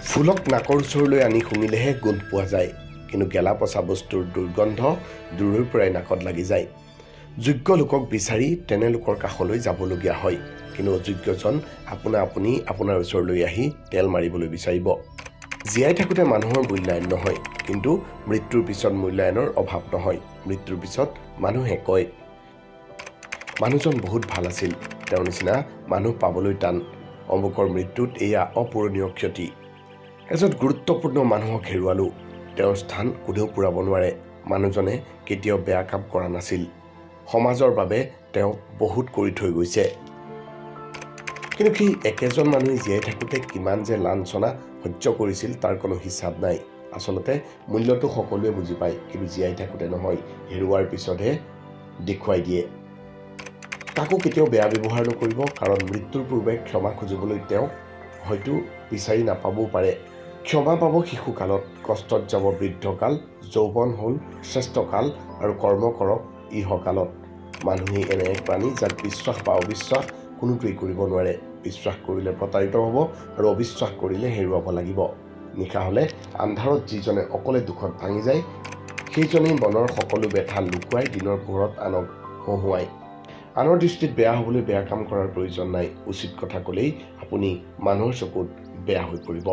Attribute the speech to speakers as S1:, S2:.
S1: ফুলক নাকৰ ওচৰলৈ আনি শুঙিলেহে গোন্ধ পোৱা যায়, কিন্তু গেলা পচা বস্তুৰ দুৰ্গন্ধ দূৰৰ পৰাই নাকত লাগি যায়। যোগ্য লোকক বিচাৰি তেনে লোকৰ কাষলৈ যাবলগীয়া হয়, কিন্তু অযোগ্যজন আপুনি আপোনাৰ ওচৰলৈ আহি তেল মাৰিবলৈ বিচাৰিব। জীয়াই থাকোঁতে মানুহৰ মূল্যায়ন নহয়, কিন্তু মৃত্যুৰ পিছত মূল্যায়নৰ অভাৱ নহয়। মৃত্যুৰ পিছত মানুহে কয়, মানুহজন বহুত ভাল আছিল, তেওঁৰ নিচিনা মানুহ পাবলৈ টান, অমুকৰ মৃত্যুত এয়া অপূৰণীয় ক্ষতি। এজন গুৰুত্বপূৰ্ণ মানুহক হেৰুৱালোঁ, তেওঁৰ স্থান কোনেও পূৰাব নোৱাৰে। মানুহজনে কেতিয়াও বেয়া কাম কৰা নাছিল, সমাজৰ বাবে তেওঁ বহুত কৰি থৈ গৈছে। কিন্তু সেই একেজন মানুহে জীয়াই থাকোঁতে কিমান যে লাঞ্ছনা সহ্য কৰিছিল তাৰ কোনো হিচাপ নাই। আচলতে মূল্যটো সকলোৱে বুজি পায়, কিন্তু জীয়াই থাকোঁতে নহয়, হেৰুৱাৰ পিছতহে দেখুৱাই দিয়ে। কাকো কেতিয়াও বেয়া ব্যৱহাৰ নকৰিব, কাৰণ মৃত্যুৰ পূৰ্বে ক্ষমা খুজিবলৈ তেওঁক হয়তো বিচাৰি নাপাবও পাৰে। ক্ষমা পাব শিশুকালত, কষ্টত যাব বৃদ্ধকাল, যৌৱন হ'ল শ্ৰেষ্ঠকাল আৰু কৰ্ম কৰক ইহকালত। মানুহেই এনে এক প্ৰাণী যাক বিশ্বাস বা অবিশ্বাস কোনোটোৱেই কৰিব নোৱাৰে। বিশ্বাস কৰিলে প্ৰতাৰিত হ'ব আৰু অবিশ্বাস কৰিলে হেৰুৱাব লাগিব। নিশা হ'লে আন্ধাৰত যিজনে অকলে দুখত ভাঙি যায়, সেইজনেই মনৰ সকলো ব্যথা লুকুৱাই দিনৰ পোহৰত আনক হহুৱায়। আনৰ দৃষ্টিত বেয়া হ'বলৈ বেয়া কাম কৰাৰ প্ৰয়োজন নাই। উচিত কথা ক'লেই আপুনি মানুহৰ চকুত বেয়া হৈ পৰিব।